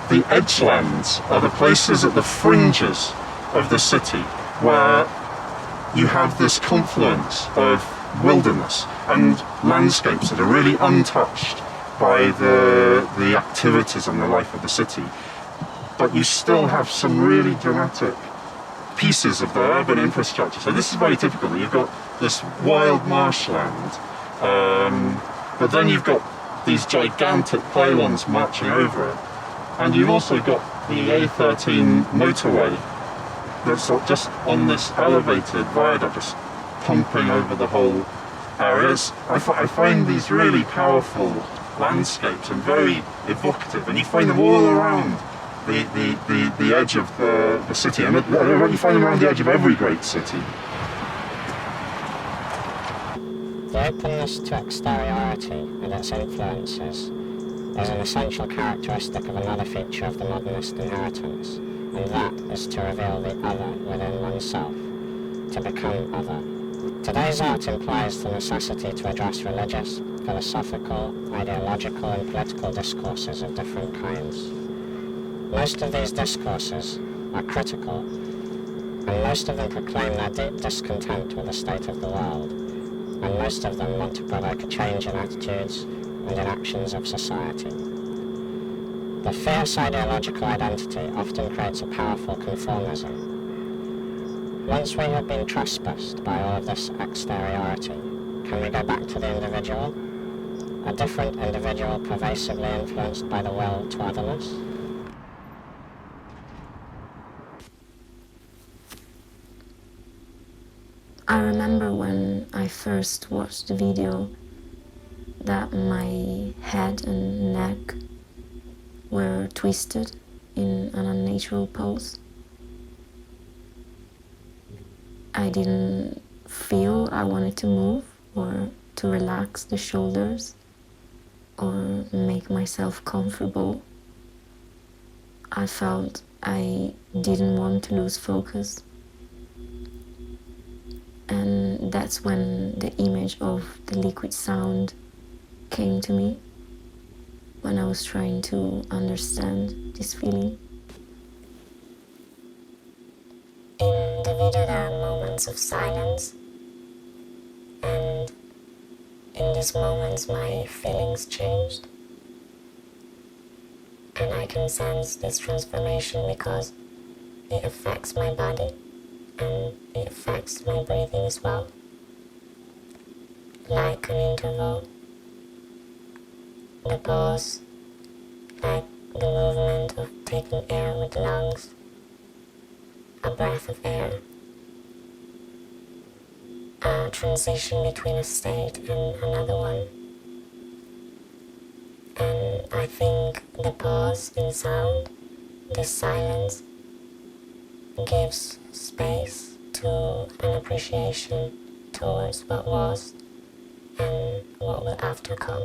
the edgelands are the places at the fringes of the city where you have this confluence of wilderness and landscapes that are really untouched by the activities and the life of the city. But you still have some really dramatic pieces of the urban infrastructure. So this is very typical. You've got this wild marshland, but then you've got these gigantic pylons marching over it. And you've also got the A13 motorway that's just on this elevated viaduct, just pumping over the whole areas. I find these really powerful landscapes and very evocative, and you find them all around the edge of the city, and you find them around the edge of every great city. The openness to exteriority and its influences is an essential characteristic of another feature of the modernist inheritance, and that is to reveal the other within oneself, to become other. Today's art implies the necessity to address religious, philosophical, ideological and political discourses of different kinds. Most of these discourses are critical, and most of them proclaim their deep discontent with the state of the world, and most of them want to provoke a change in attitudes and in actions of society. The fierce ideological identity often creates a powerful conformism. Once we have been trespassed by all of this exteriority, can we go back to the individual? A different individual pervasively influenced by the will to otherness? I remember when I first watched the video that my head and neck were twisted in an unnatural pose. I didn't feel I wanted to move or to relax the shoulders or make myself comfortable. I felt I didn't want to lose focus. And that's when the image of the liquid sound came to me, when I was trying to understand this feeling. In the video there are moments of silence, and in these moments my feelings changed. And I can sense this transformation because it affects my body and it affects my breathing as well. Like an interval, the pause, like the movement of taking air with the lungs, a breath of air, a transition between a state and another one. And I think the pause in sound, the silence, gives space to an appreciation towards what was and what will after come.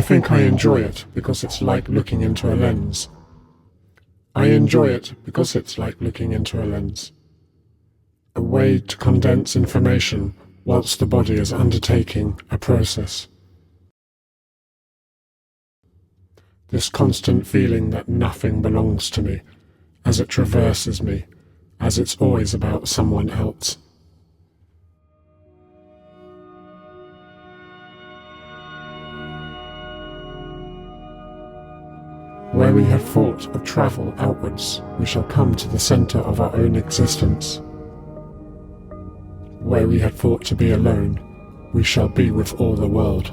think I enjoy it because it's like looking into a lens. I enjoy it because it's like looking into a lens. A way to condense information whilst the body is undertaking a process. This constant feeling that nothing belongs to me, as it traverses me, as it's always about someone else. Where we have thought of travel outwards, we shall come to the centre of our own existence. Where we had thought to be alone, we shall be with all the world.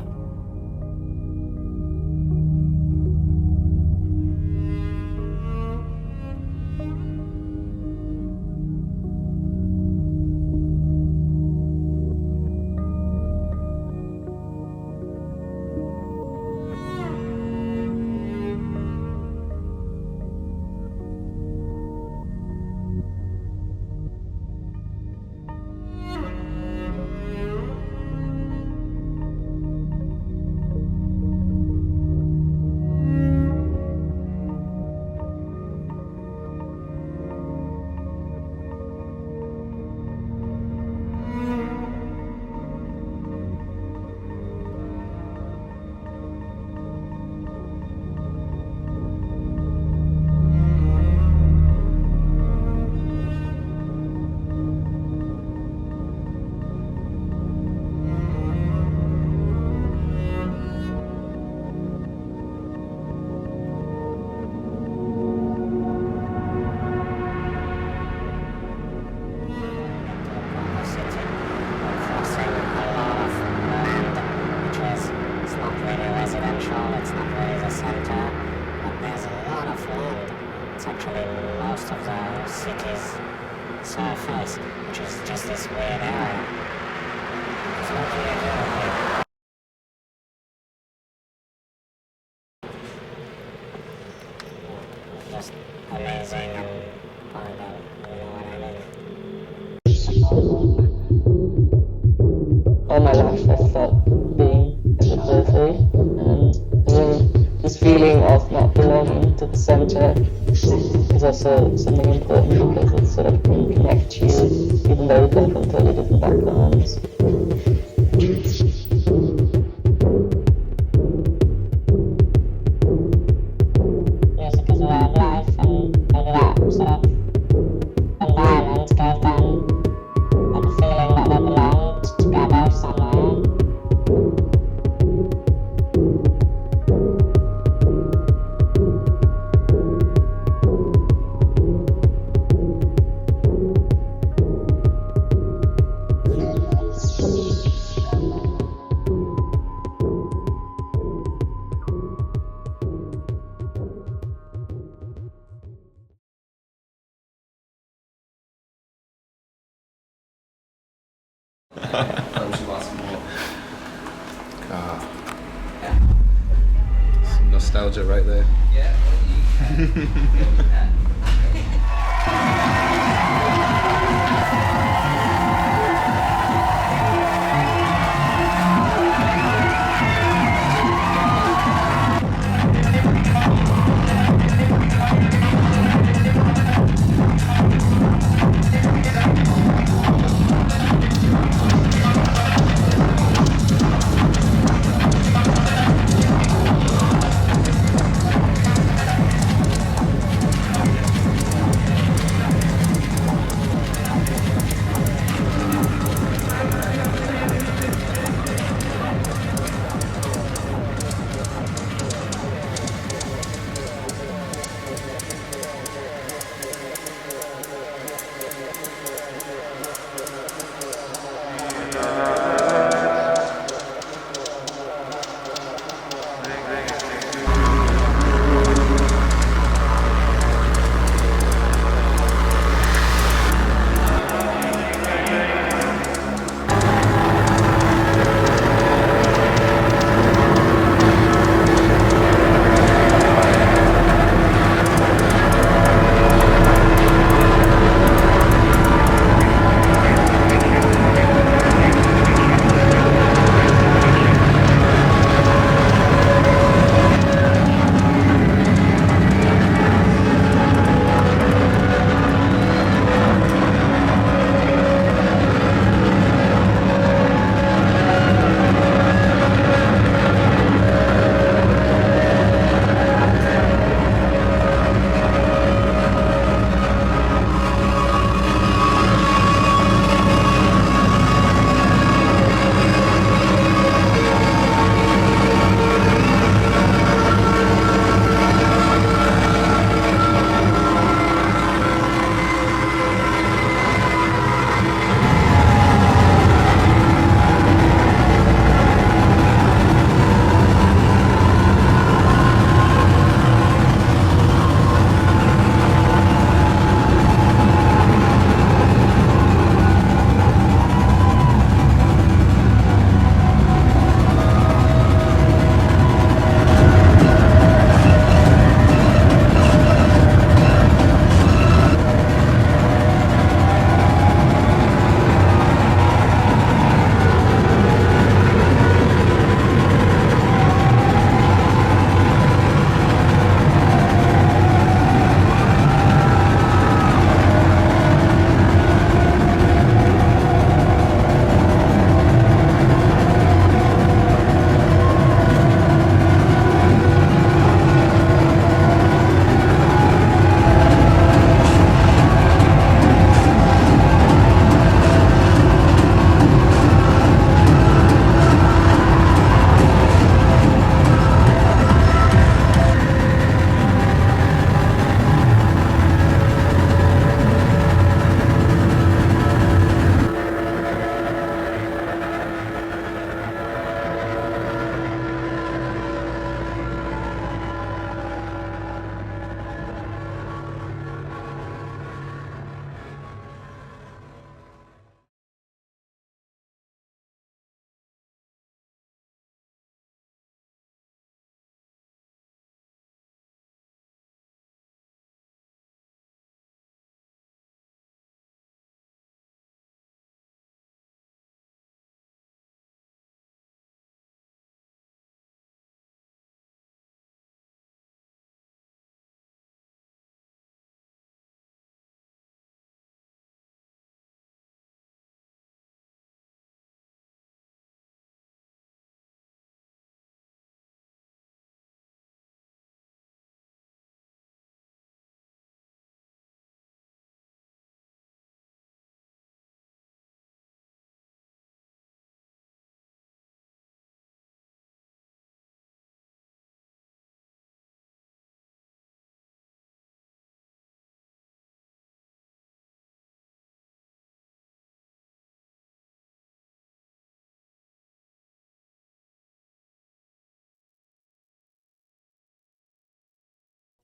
Surface, which is just this weird area. So what do you do? Just amazing and horrible, you know what I mean? All my life I felt being in the periphery, and this feeling of not belonging to the centre is also something important because it sort of can connect you, even though we come from totally different backgrounds. Music is a way of life, and that sort of environment gave them like a feeling that they belonged together somewhere. Some nostalgia right there.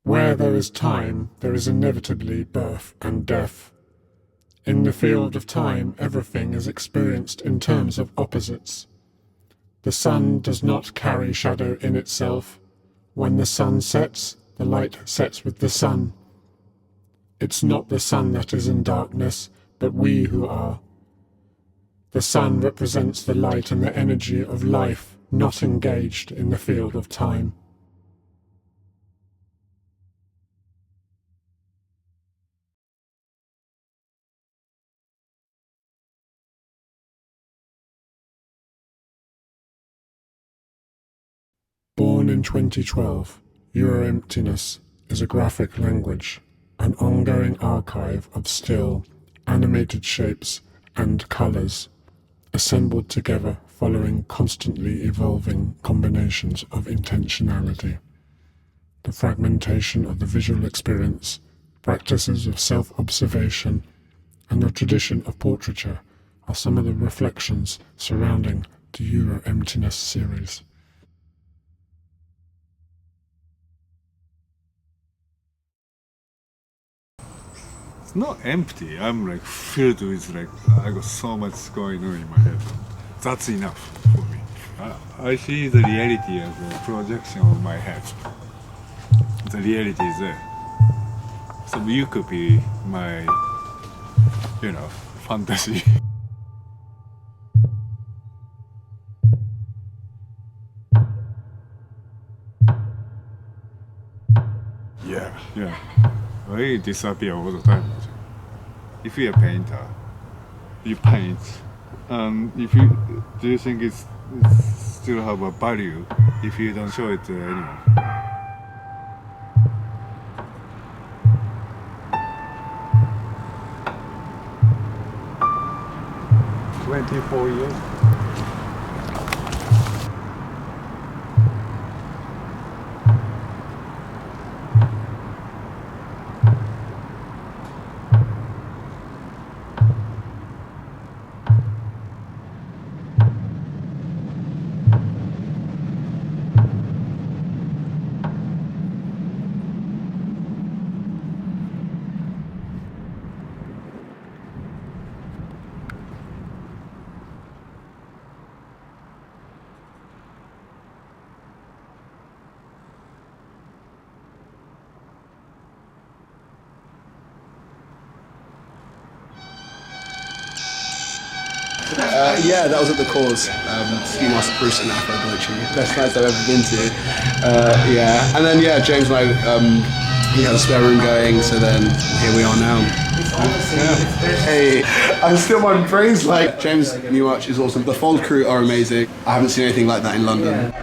Where there is time, there is inevitably birth and death. In the field of time, everything is experienced in terms of opposites. The sun does not carry shadow in itself. When the sun sets, the light sets with the sun. It's not the sun that is in darkness, but we who are. The sun represents the light and the energy of life, not engaged in the field of time. Born in 2012, Your Emptiness is a graphic language, an ongoing archive of still, animated shapes and colors, assembled together following constantly evolving combinations of intentionality. The fragmentation of the visual experience, practices of self-observation, and the tradition of portraiture are some of the reflections surrounding the Your Emptiness series. It's not empty. I'm like filled with like I got so much going on in my head. That's enough for me. I see the reality as a projection of my head. The reality is there. So you could be my, fantasy. Yeah. I disappear all the time. If you're a painter, you paint. If you do you think it's still have a value if you don't show it to anyone? $24. Yeah, that was at the Cause. Ski Master Bruce and Afro Dolce. Best nights I've ever been to. Yeah, and then James and I, he had a spare room going, so then here we are now. Hey, I'm still, my brain's like, James Newmarch is awesome. The Fold crew are amazing. I haven't seen anything like that in London.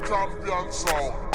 Champion sound.